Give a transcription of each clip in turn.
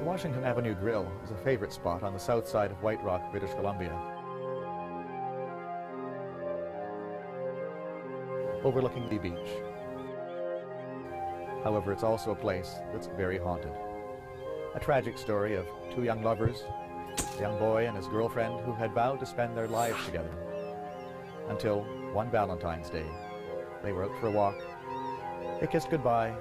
Washington Avenue Grill is a favorite spot on the south side of White Rock, British Columbia, overlooking the beach. However, it's also a place that's very haunted. A tragic story of two young lovers, a young boy and his girlfriend who had vowed to spend their lives together, until one Valentine's Day. They were out for a walk, they kissed goodbye,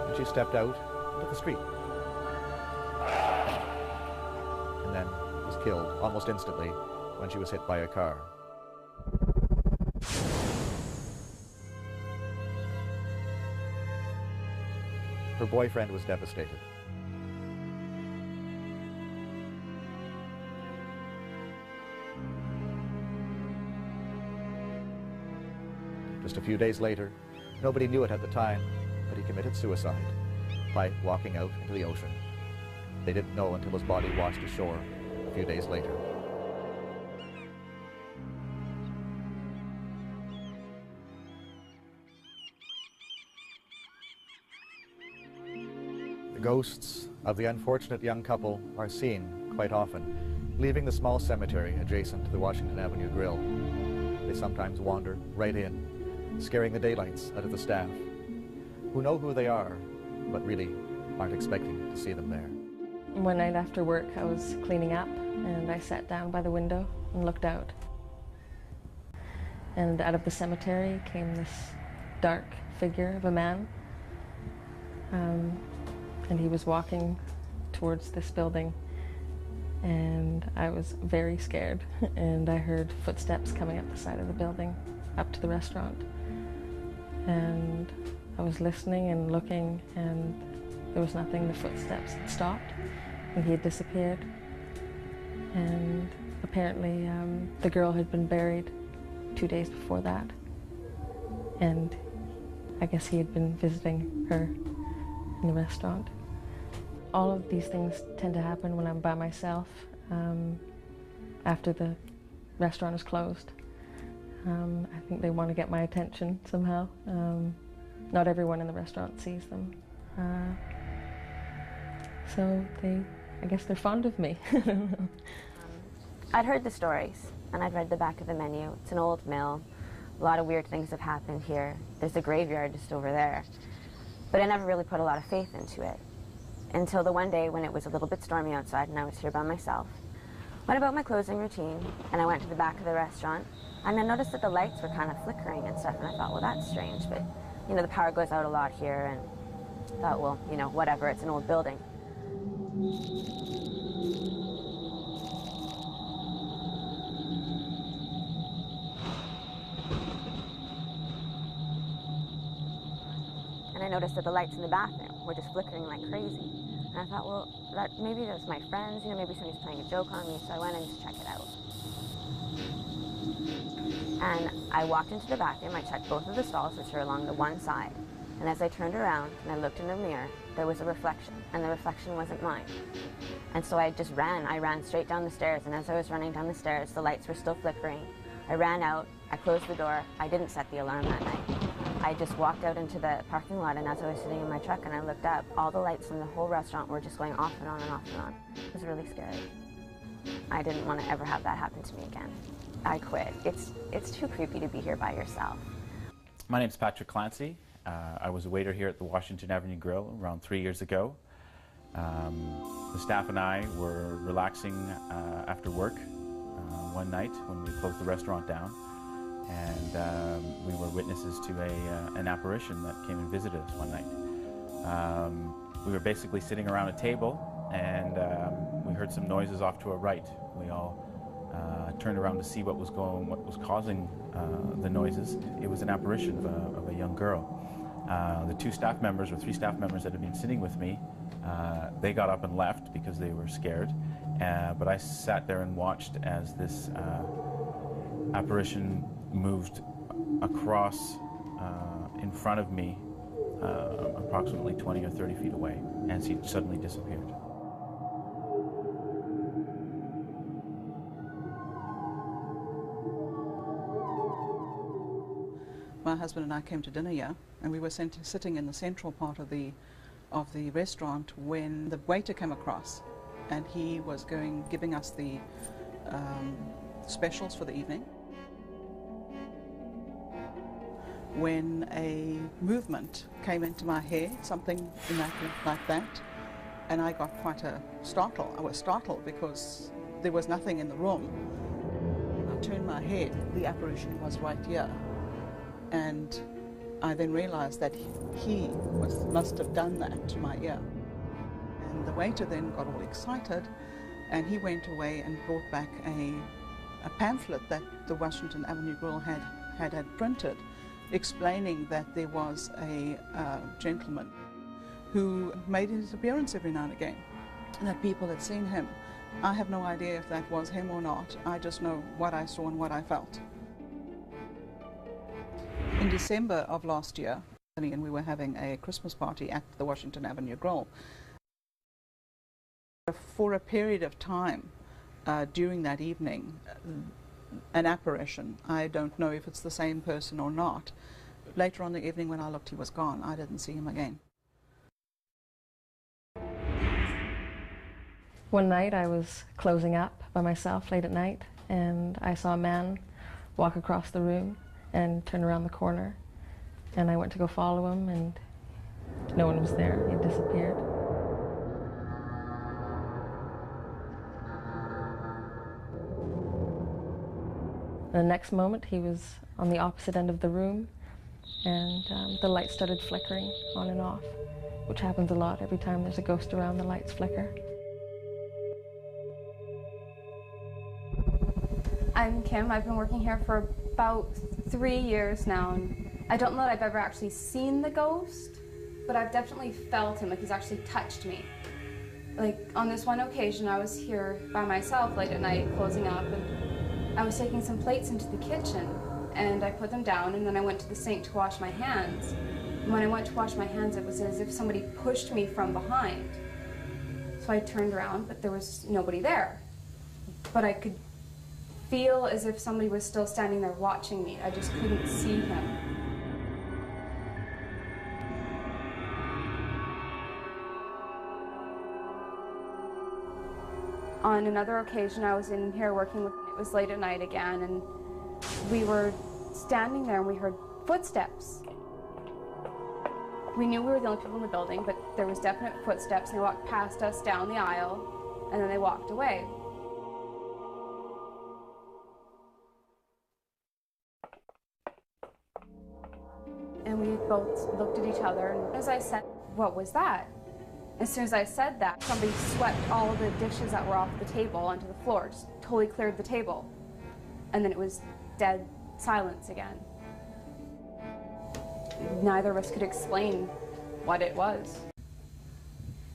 and she stepped out into the street, and then was killed almost instantly when she was hit by a car. Her boyfriend was devastated. Just a few days later, nobody knew it at the time, but he committed suicide by walking out into the ocean. They didn't know until his body washed ashore a few days later. The ghosts of the unfortunate young couple are seen quite often, leaving the small cemetery adjacent to the Washington Avenue Grill. They sometimes wander right in, scaring the daylights out of the staff, who know who they are, but really aren't expecting to see them there. One night after work, I was cleaning up, and I sat down by the window and looked out. And out of the cemetery came this dark figure of a man. And he was walking towards this building, and I was very scared. And I heard footsteps coming up the side of the building, up to the restaurant. And I was listening and looking, and there was nothing. The footsteps had stopped, and he had disappeared. And apparently the girl had been buried 2 days before that. And I guess he had been visiting her in the restaurant. All of these things tend to happen when I'm by myself after the restaurant is closed. I think they want to get my attention somehow. Not everyone in the restaurant sees them. So I guess they're fond of me. I'd heard the stories, and I'd read the back of the menu. It's an old mill. A lot of weird things have happened here. There's a graveyard just over there. But I never really put a lot of faith into it, until the one day when it was a little bit stormy outside and I was here by myself. Went about my closing routine, and I went to the back of the restaurant, and I noticed that the lights were kind of flickering and stuff, and I thought, well, that's strange, but, you know, the power goes out a lot here, and thought, well, you know, whatever, it's an old building. And I noticed that the lights in the bathroom were just flickering like crazy. And I thought, well, maybe that was my friends, you know, maybe somebody's playing a joke on me, so I went in to check it out. And I walked into the bathroom, I checked both of the stalls, which are along the one side. And as I turned around and I looked in the mirror, there was a reflection, and the reflection wasn't mine. And so I just ran. I ran straight down the stairs, and as I was running down the stairs, the lights were still flickering. I ran out, I closed the door. I didn't set the alarm that night. I just walked out into the parking lot, and as I was sitting in my truck and I looked up, all the lights from the whole restaurant were just going off and on and off and on. It was really scary. I didn't want to ever have that happen to me again. I quit. It's too creepy to be here by yourself. My name's Patrick Clancy. I was a waiter here at the Washington Avenue Grill around 3 years ago. The staff and I were relaxing after work one night when we closed the restaurant down, and we were witnesses to an apparition that came and visited us one night. We were basically sitting around a table, and we heard some noises off to our right. We all turned around to see what was causing the noises. It was an apparition of a young girl. The three staff members that had been sitting with me, they got up and left because they were scared. But I sat there and watched as this apparition moved across in front of me, approximately 20 or 30 feet away, and she suddenly disappeared. my husband and I came to dinner here, and we were sitting in the central part of the restaurant when the waiter came across, and he was giving us the specials for the evening, when a movement came into my head, something like that, and I got quite startled. I was startled because there was nothing in the room. I turned my head, the apparition was right here, and I then realized that he must have done that to my ear. And the waiter then got all excited, and he went away and brought back a pamphlet that the Washington Avenue Grill had printed, explaining that there was a gentleman who made his appearance every now and again, and that people had seen him. I have no idea if that was him or not. I just know what I saw and what I felt. In December of last year, and we were having a Christmas party at the Washington Avenue Grill. For a period of time during that evening, an apparition, I don't know if it's the same person or not. Later on in the evening when I looked, he was gone. I didn't see him again. One night I was closing up by myself late at night, and I saw a man walk across the room and turn around the corner, and I went to go follow him, and no one was there. He had disappeared. And the next moment he was on the opposite end of the room, and the lights started flickering on and off, which happens a lot. Every time there's a ghost around, the lights flicker. I'm Kim. I've been working here for about 3 years now, and I don't know that I've ever actually seen the ghost, but I've definitely felt him, like he's actually touched me. Like on this one occasion, I was here by myself late at night closing up, and I was taking some plates into the kitchen, and I put them down, and then I went to the sink to wash my hands. And when I went to wash my hands, it was as if somebody pushed me from behind. So I turned around, but there was nobody there. But I could feel as if somebody was still standing there watching me. I just couldn't see him. On another occasion, I was in here working with, it was late at night again, and we were standing there and we heard footsteps. We knew we were the only people in the building, but there was definite footsteps, and they walked past us down the aisle, and then they walked away. And we both looked at each other, and as I said, "What was that?" As soon as I said that, somebody swept all the dishes that were off the table onto the floor, just totally cleared the table. And then it was dead silence again. Neither of us could explain what it was.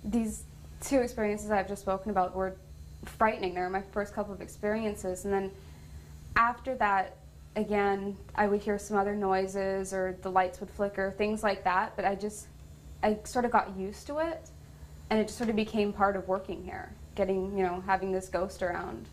These two experiences I've just spoken about were frightening. They were my first couple of experiences, and then after that, again, I would hear some other noises, or the lights would flicker, things like that, but I sort of got used to it, and it just sort of became part of working here, having this ghost around.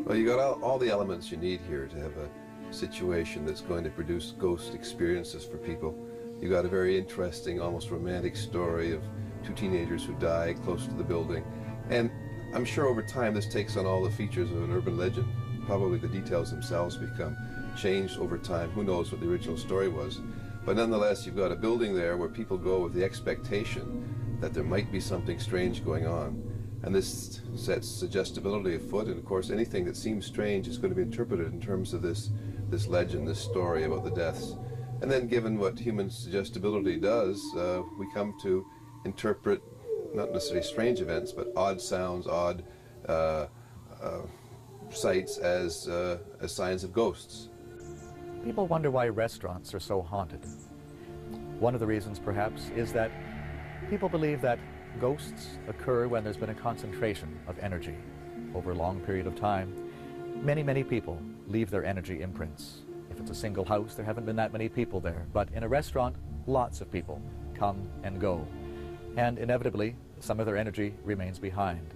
Well, you got all the elements you need here to have a situation that's going to produce ghost experiences for people. You got a very interesting, almost romantic story of two teenagers who die close to the building, and I'm sure over time this takes on all the features of an urban legend. Probably the details themselves become changed over time. Who knows what the original story was? But nonetheless, you've got a building there where people go with the expectation that there might be something strange going on. And this sets suggestibility afoot, and of course anything that seems strange is going to be interpreted in terms of this legend, this story about the deaths. And then given what human suggestibility does, we come to interpret not necessarily strange events, but odd sounds, odd sights as signs of ghosts. People wonder why restaurants are so haunted. One of the reasons, perhaps, is that people believe that ghosts occur when there's been a concentration of energy. Over a long period of time, many, many people leave their energy imprints. If it's a single house, there haven't been that many people there. But in a restaurant, lots of people come and go. And inevitably, some of their energy remains behind.